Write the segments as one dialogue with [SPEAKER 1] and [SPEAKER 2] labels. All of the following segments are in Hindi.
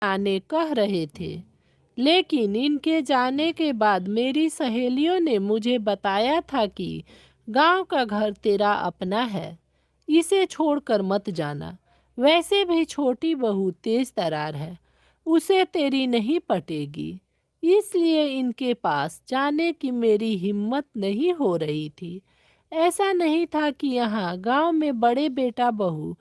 [SPEAKER 1] आने कह रहे थे, लेकिन इनके जाने के बाद मेरी सहेलियों ने मुझे बताया था कि गांव का घर तेरा अपना है, इसे छोड़कर मत जाना। वैसे भी छोटी बहू तेज तरार है, उसे तेरी नहीं पटेगी। इसलिए इनके पास जाने की मेरी हिम्मत नहीं हो रही थी। ऐसा नहीं था कि यहाँ गांव में बड़े बेटा बहू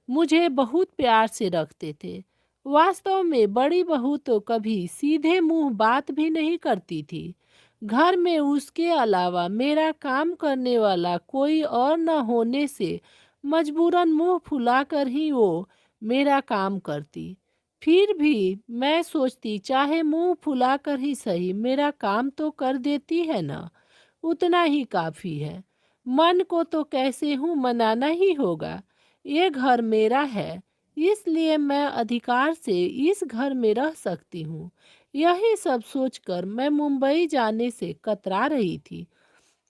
[SPEAKER 1] मुझे बहुत प्यार से रखते थे। वास्तव में बड़ी बहू तो कभी सीधे मुंह बात भी नहीं करती थी। घर में उसके अलावा मेरा काम करने वाला कोई और न होने से मजबूरन मुंह फुलाकर ही वो मेरा काम करती। फिर भी मैं सोचती, चाहे मुंह फुलाकर ही सही मेरा काम तो कर देती है ना, उतना ही काफ़ी है। मन को तो कैसे हूँ मनाना ही होगा। ये घर मेरा है, इसलिए मैं अधिकार से इस घर में रह सकती हूँ। यही सब सोचकर मैं मुंबई जाने से कतरा रही थी।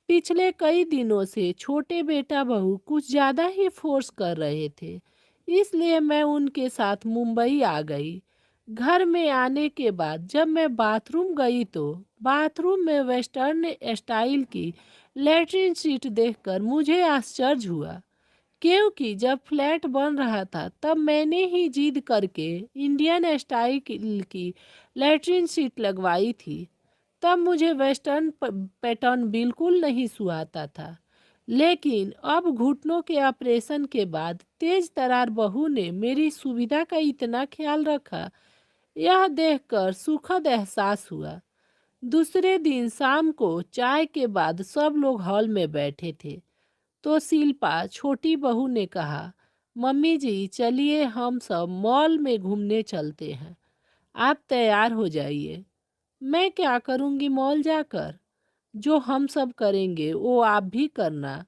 [SPEAKER 1] पिछले कई दिनों से छोटे बेटा बहू कुछ ज़्यादा ही फोर्स कर रहे थे, इसलिए मैं उनके साथ मुंबई आ गई। घर में आने के बाद जब मैं बाथरूम गई तो बाथरूम में वेस्टर्न स्टाइल की लैट्रिन सीट देखकर मुझे आश्चर्य हुआ, क्योंकि जब फ्लैट बन रहा था तब मैंने ही जिद करके इंडियन स्टाइल की लैट्रिन सीट लगवाई थी। तब मुझे वेस्टर्न पैटर्न बिल्कुल नहीं सुहाता था। लेकिन अब घुटनों के ऑपरेशन के बाद तेज तरार बहू ने मेरी सुविधा का इतना ख्याल रखा, यह देखकर सुखद एहसास हुआ। दूसरे दिन शाम को चाय के बाद सब लोग हॉल में बैठे थे, तो शिल्पा छोटी बहू ने कहा, मम्मी जी चलिए हम सब मॉल में घूमने चलते हैं, आप तैयार हो जाइए। मैं क्या करूंगी मॉल जाकर? जो हम सब करेंगे वो आप भी करना।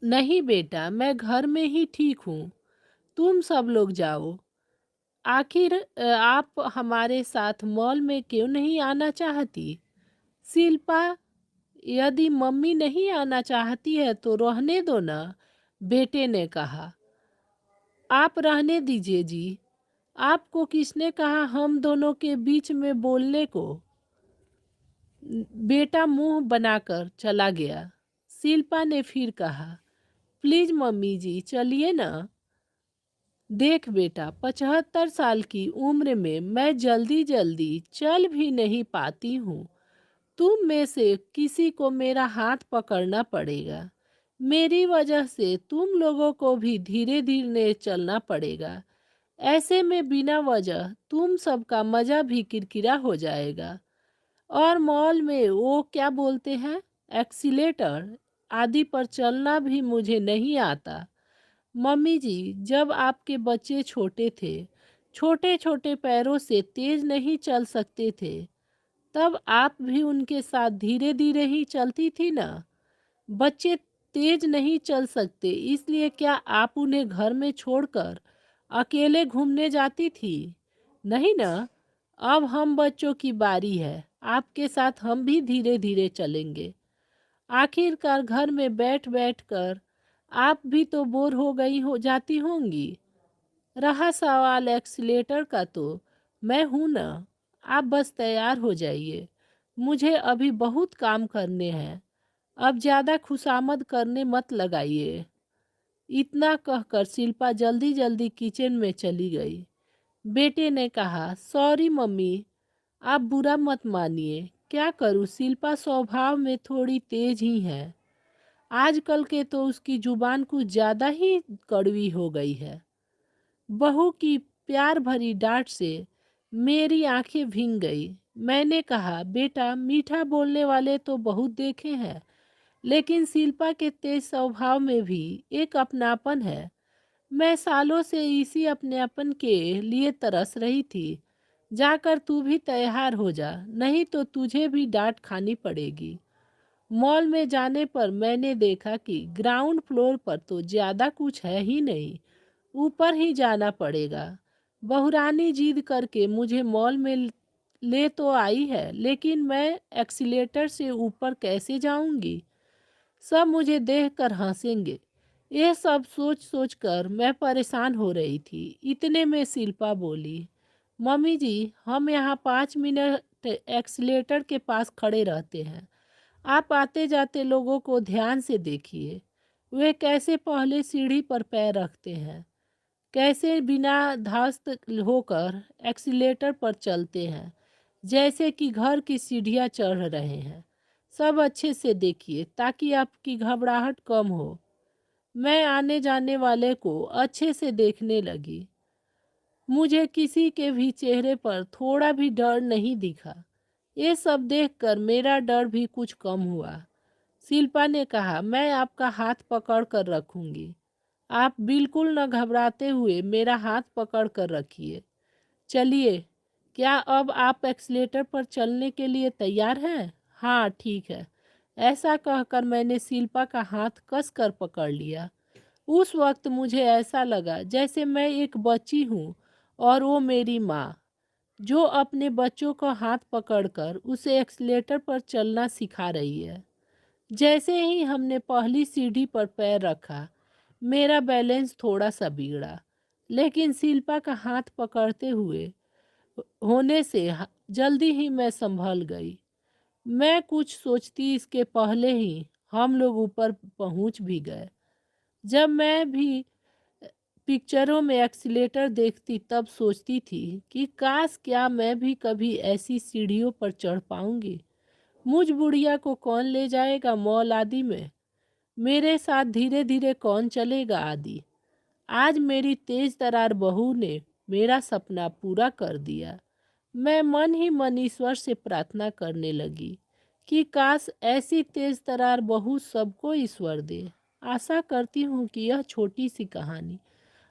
[SPEAKER 1] नहीं बेटा, मैं घर में ही ठीक हूँ, तुम सब लोग जाओ। आखिर आप हमारे साथ मॉल में क्यों नहीं आना चाहती? शिल्पा, यदि मम्मी नहीं आना चाहती है तो रहने दो ना, बेटे ने कहा। आप रहने दीजिए जी, आपको किसने कहा हम दोनों के बीच में बोलने को? बेटा मुंह बनाकर चला गया। शिल्पा ने फिर कहा, प्लीज मम्मी जी चलिए ना। देख बेटा, 75 साल की उम्र में मैं जल्दी जल्दी चल भी नहीं पाती हूँ। तुम में से किसी को मेरा हाथ पकड़ना पड़ेगा। मेरी वजह से तुम लोगों को भी धीरे धीरे चलना पड़ेगा। ऐसे में बिना वजह तुम सबका मजा भी किरकिरा हो जाएगा। और मॉल में वो क्या बोलते हैं, एक्सीलेटर आदि पर चलना भी मुझे नहीं आता। मम्मी जी, जब आपके बच्चे छोटे थे, छोटे छोटे पैरों से तेज नहीं चल सकते थे, तब आप भी उनके साथ धीरे धीरे ही चलती थी ना। बच्चे तेज नहीं चल सकते, इसलिए क्या आप उन्हें घर में छोड़कर अकेले घूमने जाती थी? नहीं ना। अब हम बच्चों की बारी है, आपके साथ हम भी धीरे धीरे चलेंगे। आखिरकार घर में बैठ बैठ कर आप भी तो बोर हो गई हो जाती होंगी। रहा सवाल एक्सीलेटर का, तो मैं हूं ना, आप बस तैयार हो जाइए। मुझे अभी बहुत काम करने हैं, अब ज़्यादा खुशामद करने मत लगाइए। इतना कहकर शिल्पा जल्दी जल्दी किचन में चली गई। बेटे ने कहा, सॉरी मम्मी, आप बुरा मत मानिए। क्या करूं, शिल्पा स्वभाव में थोड़ी तेज ही है। आजकल के तो उसकी जुबान कुछ ज़्यादा ही कड़वी हो गई है। बहू की प्यार भरी डांट से मेरी आंखें भीग गई। मैंने कहा, बेटा मीठा बोलने वाले तो बहुत देखे हैं, लेकिन शिल्पा के तेज स्वभाव में भी एक अपनापन है। मैं सालों से इसी अपनेपन के लिए तरस रही थी। जाकर तू भी तैयार हो जा, नहीं तो तुझे भी डांट खानी पड़ेगी। मॉल में जाने पर मैंने देखा कि ग्राउंड फ्लोर पर तो ज़्यादा कुछ है ही नहीं, ऊपर ही जाना पड़ेगा। बहुरानी जिद करके मुझे मॉल में ले तो आई है, लेकिन मैं एक्सीलेटर से ऊपर कैसे जाऊंगी? सब मुझे देखकर हंसेंगे, ये सब सोच सोच कर मैं परेशान हो रही थी। इतने में शिल्पा बोली, मम्मी जी, हम यहाँ 5 मिनट एक्सीलेटर के पास खड़े रहते हैं। आप आते जाते लोगों को ध्यान से देखिए। वे कैसे पहले सीढ़ी पर पैर रखते हैं, कैसे बिना ध्वस्त होकर एक्सीलेटर पर चलते हैं, जैसे कि घर की सीढ़ियाँ चढ़ रहे हैं। सब अच्छे से देखिए ताकि आपकी घबराहट कम हो। मैं आने जाने वाले को अच्छे से देखने लगी। मुझे किसी के भी चेहरे पर थोड़ा भी डर नहीं दिखा। ये सब देखकर मेरा डर भी कुछ कम हुआ। शिल्पा ने कहा, मैं आपका हाथ पकड़ कर रखूंगी। आप बिल्कुल न घबराते हुए मेरा हाथ पकड़ कर रखिए। चलिए, क्या अब आप एक्सीलेटर पर चलने के लिए तैयार हैं? हाँ, ठीक है। ऐसा कहकर मैंने शिल्पा का हाथ कसकर पकड़ लिया। उस वक्त मुझे ऐसा लगा जैसे मैं एक बच्ची हूँ और वो मेरी माँ, जो अपने बच्चों का हाथ पकड़कर उसे एक्सीलेटर पर चलना सिखा रही है। जैसे ही हमने पहली सीढ़ी पर पैर रखा, मेरा बैलेंस थोड़ा सा बिगड़ा, लेकिन शिल्पा का हाथ पकड़ते हुए होने से जल्दी ही मैं संभल गई। मैं कुछ सोचती इसके पहले ही हम लोग ऊपर पहुंच भी गए। जब मैं भी पिक्चरों में एक्सीलेटर देखती तब सोचती थी कि काश क्या मैं भी कभी ऐसी सीढ़ियों पर चढ़ पाऊंगी। मुझ बुढ़िया को कौन ले जाएगा मॉल आदि में, मेरे साथ धीरे धीरे कौन चलेगा आदि। आज मेरी तेज तरार बहू ने मेरा सपना पूरा कर दिया। मैं मन ही मन ईश्वर से प्रार्थना करने लगी कि काश ऐसी तेज तरार बहू सबको ईश्वर दे। आशा करती हूँ कि यह छोटी सी कहानी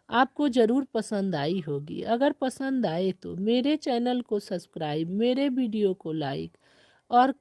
[SPEAKER 1] आपको ज़रूर पसंद आई होगी। अगर पसंद आए तो मेरे चैनल को सब्सक्राइब, मेरे वीडियो को लाइक और